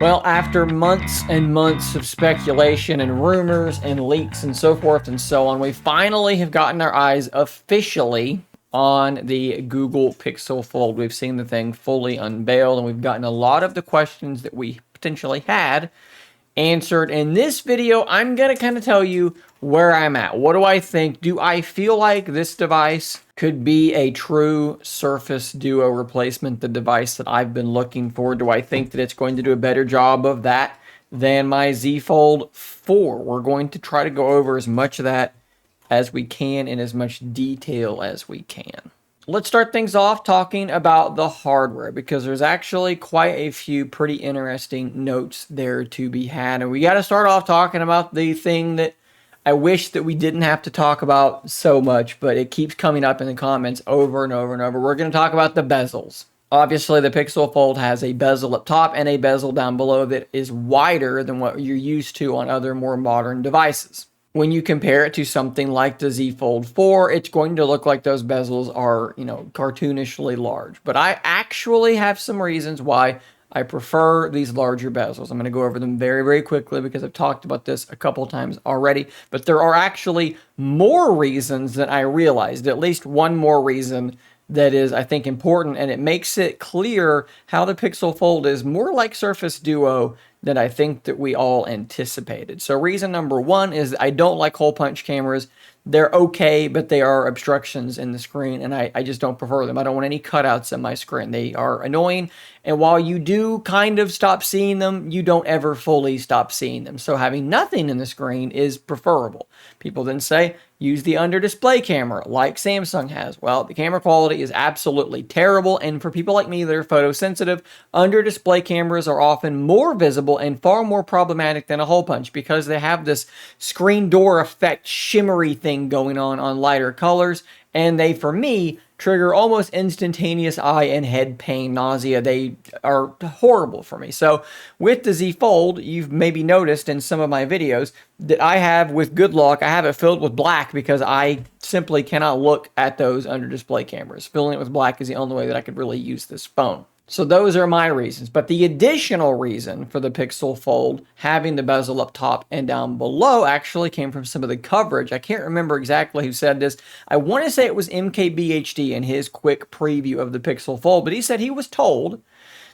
Well, after months and months of speculation and rumors and leaks and so forth and so on, we finally have gotten our eyes officially on the Google Pixel Fold. We've seen the thing fully unveiled, and we've gotten a lot of the questions that we potentially had answered. In this video, I'm going to kind of tell you where I'm at. What do I think? Do I feel like this device could be a true Surface Duo replacement, the device that I've been looking for? Do I think that it's going to do a better job of that than my Z Fold 4? We're going to try to go over as much of that as we can in as much detail as we can. Let's start things off talking about the hardware, because there's actually quite a few pretty interesting notes there to be had. And we got to start off talking about the thing that I wish that we didn't have to talk about so much, but it keeps coming up in the comments over and over and over. We're going to talk about the bezels. Obviously, the Pixel Fold has a bezel up top and a bezel down below that is wider than what you're used to on other more modern devices. When you compare it to something like the Z Fold 4, it's going to look like those bezels are, cartoonishly large. But I actually have some reasons why I prefer these larger bezels. I'm going to go over them very, very quickly because I've talked about this a couple times already. But there are actually more reasons than I realized, at least one more reason that is, I think, important, and it makes it clear how the Pixel Fold is more like Surface Duo than I think that we all anticipated. So reason number one is I don't like hole punch cameras. They're okay, but they are obstructions in the screen, and I just don't prefer them. I don't want any cutouts in my screen. They are annoying, and while you do kind of stop seeing them, you don't ever fully stop seeing them. So having nothing in the screen is preferable. People then say, use the under-display camera like Samsung has. Well, the camera quality is absolutely terrible, and for people like me that are photosensitive, under-display cameras are often more visible and far more problematic than a hole punch because they have this screen door effect shimmery thing going on lighter colors, and they, for me, trigger almost instantaneous eye and head pain, nausea. They are horrible for me. So with the Z Fold, you've maybe noticed in some of my videos that I have, with good luck, I have it filled with black because I simply cannot look at those under display cameras. Filling it with black is the only way that I could really use this phone. So those are my reasons. But the additional reason for the Pixel Fold having the bezel up top and down below actually came from some of the coverage. I can't remember exactly who said this. I want to say it was MKBHD in his quick preview of the Pixel Fold, but he said he was told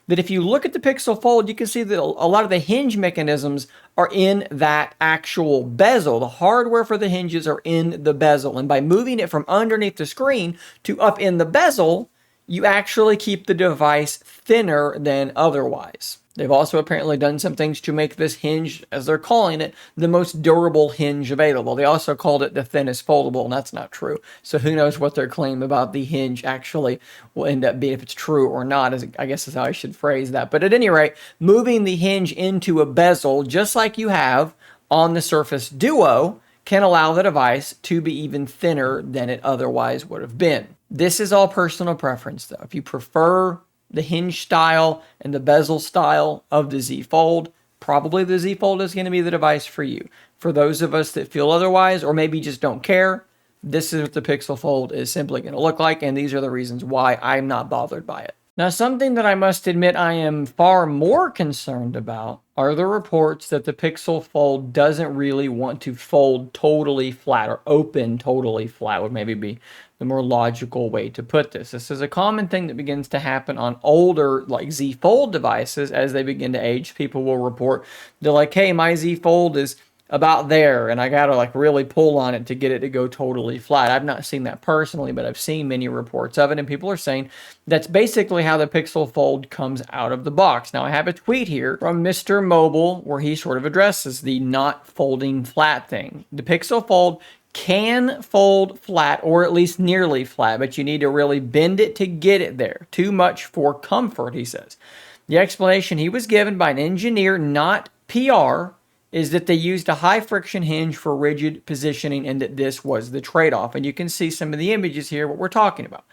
that if you look at the Pixel Fold, you can see that a lot of the hinge mechanisms are in that actual bezel. The hardware for the hinges are in the bezel. And by moving it from underneath the screen to up in the bezel, you actually keep the device thinner than otherwise. They've also apparently done some things to make this hinge, as they're calling it, the most durable hinge available. They also called it the thinnest foldable, and that's not true. So who knows what their claim about the hinge actually will end up being, if it's true or not, I guess is how I should phrase that. But at any rate, moving the hinge into a bezel, just like you have on the Surface Duo, can allow the device to be even thinner than it otherwise would have been. This is all personal preference, though. If you prefer the hinge style and the bezel style of the Z Fold, probably the Z Fold is going to be the device for you. For those of us that feel otherwise, or maybe just don't care, this is what the Pixel Fold is simply going to look like, and these are the reasons why I'm not bothered by it. Now, something that I must admit I am far more concerned about are the reports that the Pixel Fold doesn't really want to fold totally flat, or open totally flat would maybe be the more logical way to put this. This is a common thing that begins to happen on older, like Z Fold devices. As they begin to age, people will report, they're like, hey, my Z Fold is about there, and I gotta like really pull on it to get it to go totally flat. I've not seen that personally, but I've seen many reports of it, and people are saying that's basically how the Pixel Fold comes out of the box. Now, I have a tweet here from Mr. Mobile where he sort of addresses the not folding flat thing. The Pixel Fold can fold flat, or at least nearly flat, but you need to really bend it to get it there. Too much for comfort, he says. The explanation he was given by an engineer, not PR, is that they used a high friction hinge for rigid positioning, and that this was the trade-off. And you can see some of the images here, what we're talking about.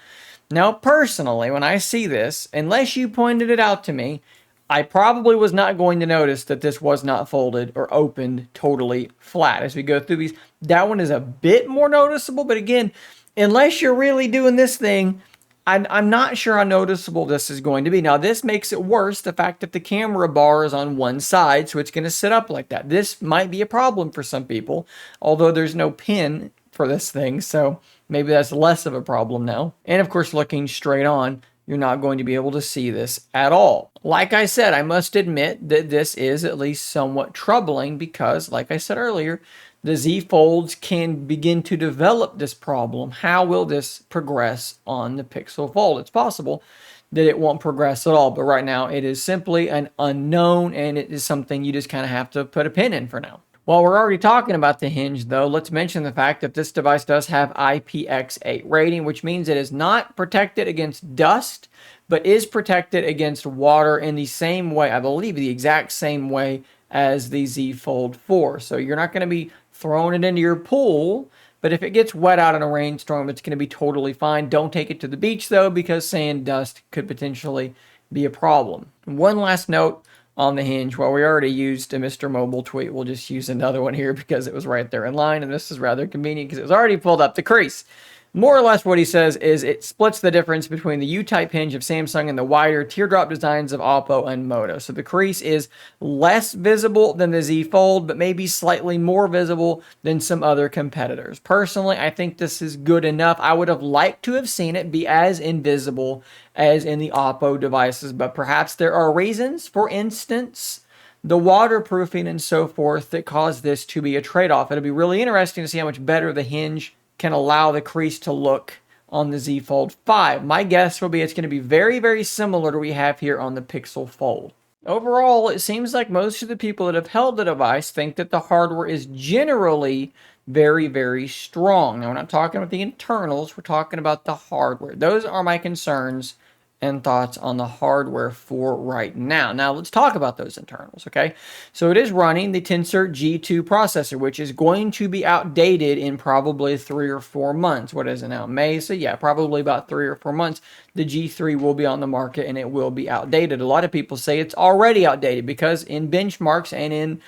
Now, personally, when I see this, unless you pointed it out to me, I probably was not going to notice that this was not folded or opened totally flat. As we go through these, that one is a bit more noticeable, but again, unless you're really doing this thing I'm not sure how noticeable this is going to be. Now, this makes it worse, the fact that the camera bar is on one side, so it's going to sit up like that. This might be a problem for some people, although there's no pin for this thing, so maybe that's less of a problem now. And of course, looking straight on, you're not going to be able to see this at all. Like I said, I must admit that this is at least somewhat troubling because, like I said earlier, the Z Folds can begin to develop this problem. How will this progress on the Pixel Fold? It's possible that it won't progress at all, but right now it is simply an unknown, and it is something you just kind of have to put a pin in for now. While we're already talking about the hinge, though, let's mention the fact that this device does have IPX8 rating, which means it is not protected against dust, but is protected against water in the same way, I believe the exact same way as the Z Fold 4. So you're not going to be throwing it into your pool, but if it gets wet out in a rainstorm, it's going to be totally fine. Don't take it to the beach, though, because sand dust could potentially be a problem. One last note on the hinge. Well, we already used a Mr. Mobile tweet. We'll just use another one here because it was right there in line, and this is rather convenient because it was already pulled up the crease. More or less what he says is it splits the difference between the U-type hinge of Samsung and the wider teardrop designs of Oppo and Moto. So the crease is less visible than the Z Fold, but maybe slightly more visible than some other competitors. Personally, I think this is good enough. I would have liked to have seen it be as invisible as in the Oppo devices, but perhaps there are reasons, for instance, the waterproofing and so forth, that cause this to be a trade-off. It'll be really interesting to see how much better the hinge can allow the crease to look on the Z Fold 5. My guess will be it's going to be very, very similar to what we have here on the Pixel Fold. Overall, it seems like most of the people that have held the device think that the hardware is generally very, very strong. Now, we're not talking about the internals, we're talking about the hardware. Those are my concerns and thoughts on the hardware for right now. Now, let's talk about those internals, okay? So it is running the Tensor G2 processor, which is going to be outdated in probably 3 or 4 months. What is it now? May? So yeah, probably about 3 or 4 months. The G3 will be on the market and it will be outdated. A lot of people say it's already outdated because in benchmarks and in,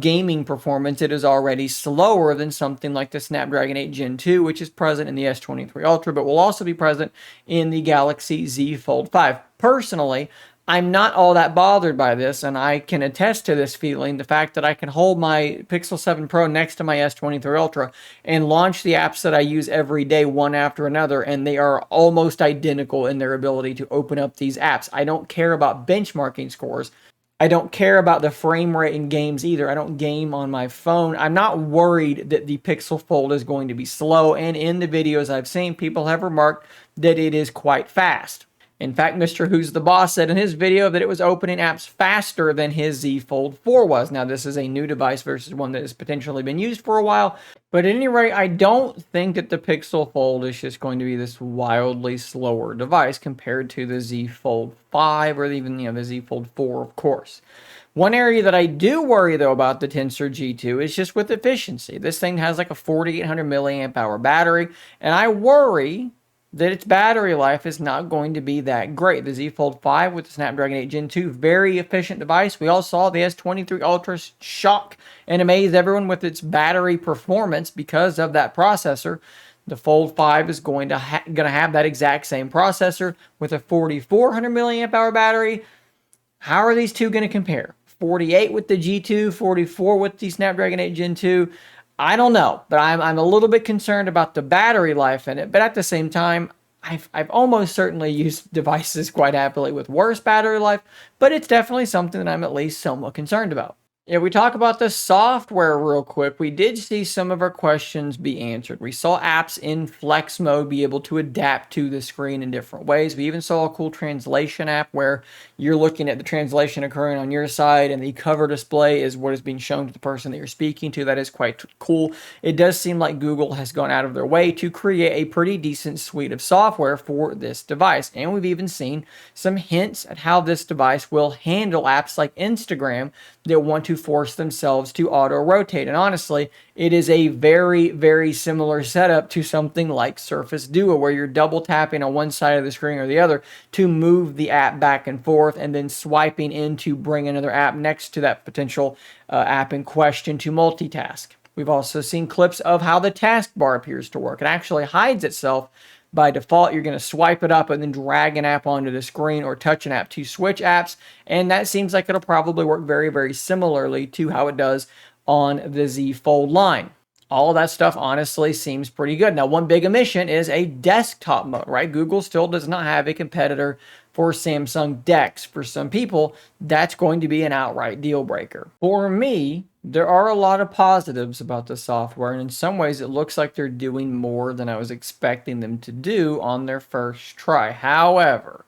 gaming performance, it is already slower than something like the Snapdragon 8 Gen 2, which is present in the S23 Ultra, but will also be present in the Galaxy Z Fold 5. Personally, I'm not all that bothered by this, and I can attest to this feeling. The fact that I can hold my Pixel 7 Pro next to my S23 Ultra and launch the apps that I use every day one after another, and they are almost identical in their ability to open up these apps. I don't care about benchmarking scores. I don't care about the frame rate in games either. I don't game on my phone. I'm not worried that the Pixel Fold is going to be slow, and in the videos I've seen, people have remarked that it is quite fast. In fact, Mr. Who's the Boss said in his video that it was opening apps faster than his Z Fold 4 was. Now, this is a new device versus one that has potentially been used for a while. But at any rate, I don't think that the Pixel Fold is just going to be this wildly slower device compared to the Z Fold 5 or even, the Z Fold 4, of course. One area that I do worry, though, about the Tensor G2 is just with efficiency. This thing has like a 4,800 milliamp hour battery, and I worry that its battery life is not going to be that great. The Z Fold 5 with the Snapdragon 8 Gen 2, very efficient device. We all saw the S23 Ultra shock and amaze everyone with its battery performance because of that processor. The Fold 5 is going to have that exact same processor with a 4,400 milliamp hour battery. How are these two going to compare? 48 with the G2, 44 with the Snapdragon 8 Gen 2. I don't know, but I'm a little bit concerned about the battery life in it. But at the same time, I've almost certainly used devices quite happily with worse battery life, but it's definitely something that I'm at least somewhat concerned about. If we talk about the software real quick, we did see some of our questions be answered. We saw apps in flex mode be able to adapt to the screen in different ways. We even saw a cool translation app where you're looking at the translation occurring on your side and the cover display is what is being shown to the person that you're speaking to. That is quite cool. It does seem like Google has gone out of their way to create a pretty decent suite of software for this device. And we've even seen some hints at how this device will handle apps like Instagram that want to force themselves to auto-rotate. And honestly, it is a very, very similar setup to something like Surface Duo, where you're double tapping on one side of the screen or the other to move the app back and forth, and then swiping in to bring another app next to that potential app in question to multitask. We've also seen clips of how the taskbar appears to work. It actually hides itself by default, you're going to swipe it up and then drag an app onto the screen or touch an app to switch apps. And that seems like it'll probably work very, very similarly to how it does on the Z Fold line. All of that stuff honestly seems pretty good. Now, one big omission is a desktop mode, right? Google still does not have a competitor for Samsung DeX. For some people, that's going to be an outright deal breaker. For me, there are a lot of positives about the software, and in some ways it looks like they're doing more than I was expecting them to do on their first try. However,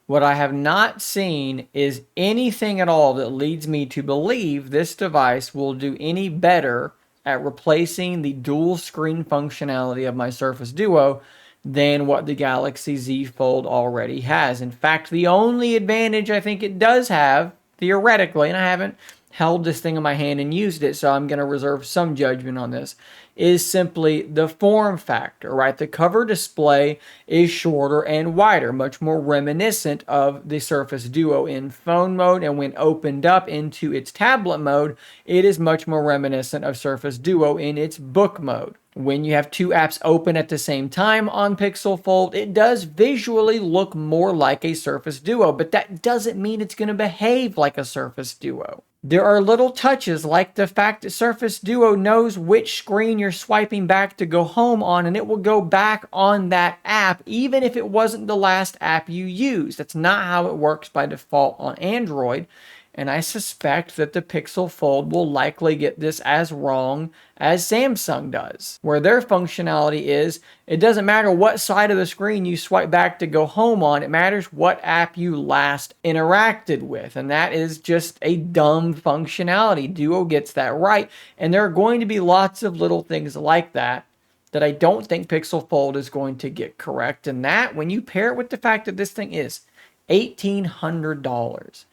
what I have not seen is anything at all that leads me to believe this device will do any better at replacing the dual screen functionality of my Surface Duo than what the Galaxy Z Fold already has. In fact, the only advantage I think it does have, theoretically, and I haven't held this thing in my hand and used it, so I'm going to reserve some judgment on this, is simply the form factor, right? The cover display is shorter and wider, much more reminiscent of the Surface Duo in phone mode, and when opened up into its tablet mode, it is much more reminiscent of Surface Duo in its book mode. When you have two apps open at the same time on Pixel Fold, it does visually look more like a Surface Duo, but that doesn't mean it's going to behave like a Surface Duo. There are little touches like the fact that Surface Duo knows which screen you're swiping back to go home on, and it will go back on that app even if it wasn't the last app you used. That's not how it works by default on Android. And I suspect that the Pixel Fold will likely get this as wrong as Samsung does, where their functionality is, it doesn't matter what side of the screen you swipe back to go home on, it matters what app you last interacted with. And that is just a dumb functionality. Duo gets that right. And there are going to be lots of little things like that that I don't think Pixel Fold is going to get correct. And that, when you pair it with the fact that this thing is $1,800,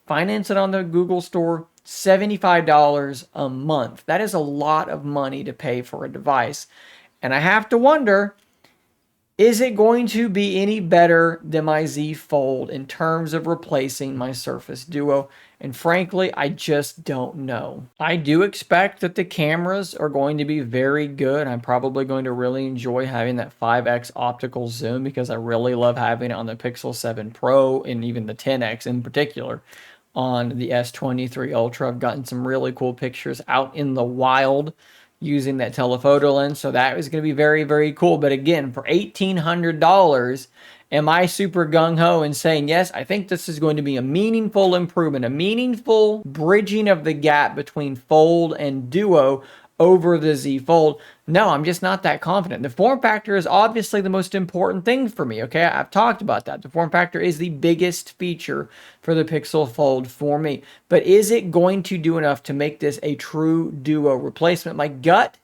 finance it on the Google Store, $75 a month. That is a lot of money to pay for a device. And I have to wonder, is it going to be any better than my Z Fold in terms of replacing my Surface Duo? And frankly, I just don't know. I do expect that the cameras are going to be very good. I'm probably going to really enjoy having that 5x optical zoom because I really love having it on the Pixel 7 Pro and even the 10x in particular on the S23 Ultra. I've gotten some really cool pictures out in the wild using that telephoto lens, so that was going to be very, very cool. But again, for $1,800, am I super gung-ho and saying, yes, I think this is going to be a meaningful improvement, a meaningful bridging of the gap between Fold and Duo over the Z Fold? No, I'm just not that confident. The form factor is obviously the most important thing for me, okay? I've talked about that. The form factor is the biggest feature for the Pixel Fold for me. But is it going to do enough to make this a true Duo replacement? My gut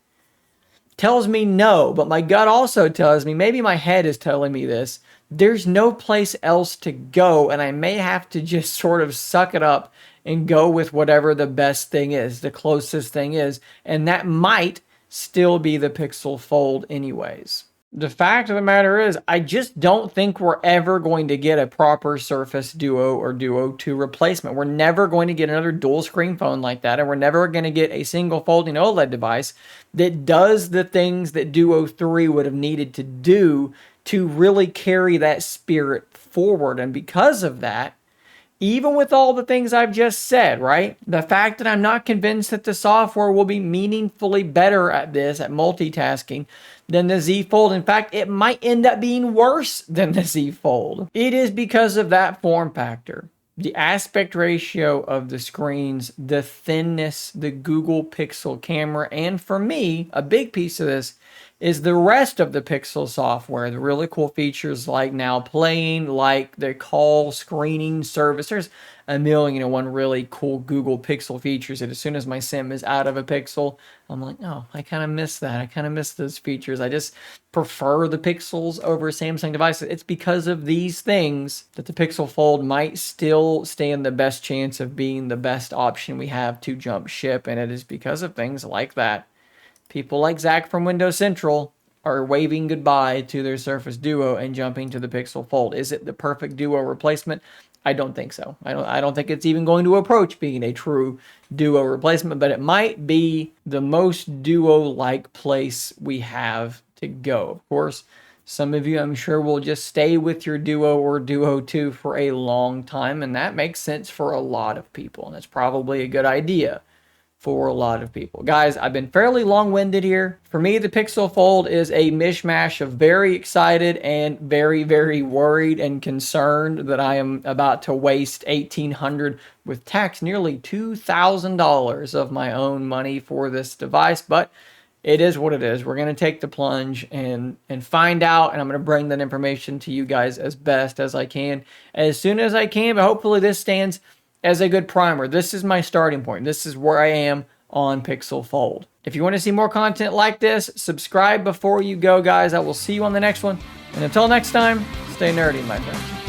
tells me no, but my gut also tells me, maybe my head is telling me this, there's no place else to go, and I may have to just sort of suck it up and go with whatever the best thing is, the closest thing is, and that might still be the Pixel Fold anyways. The fact of the matter is, I just don't think we're ever going to get a proper Surface Duo or Duo 2 replacement. We're never going to get another dual screen phone like that, and we're never going to get a single folding OLED device that does the things that Duo 3 would have needed to do to really carry that spirit forward. And because of that, even with all the things I've just said, right? The fact that I'm not convinced that the software will be meaningfully better at this, at multitasking, than the Z Fold. In fact, it might end up being worse than the Z Fold. It is because of that form factor. The aspect ratio of the screens, the thinness, the Google Pixel camera, and for me, a big piece of this is the rest of the Pixel software, the really cool features like Now Playing, like the call screening service. There's a million and one really cool Google Pixel features that as soon as my SIM is out of a Pixel, I'm like, oh, I kind of miss that. I kind of miss those features. I just prefer the Pixels over Samsung devices. It's because of these things that the Pixel Fold might still stand the best chance of being the best option we have to jump ship, and it is because of things like that. People like Zach from Windows Central are waving goodbye to their Surface Duo and jumping to the Pixel Fold. Is it the perfect Duo replacement? I don't think so. I don't think it's even going to approach being a true Duo replacement, but it might be the most Duo-like place we have to go. Of course, Some of you, I'm sure, will just stay with your Duo or Duo 2 for a long time, and that makes sense for a lot of people, and it's probably a good idea for a lot of people. Guys, I've been fairly long-winded here. For me, the Pixel Fold is a mishmash of very excited and very, very worried and concerned that I am about to waste $1,800 with tax, nearly $2,000 of my own money for this device, but it is what it is. We're going to take the plunge and find out, and I'm going to bring that information to you guys as best as I can, as soon as I can, but hopefully this stands as a good primer. This is my starting point. This is where I am on Pixel Fold. If you want to see more content like this, subscribe before you go, guys. I will see you on the next one. And until next time, stay nerdy, my friends.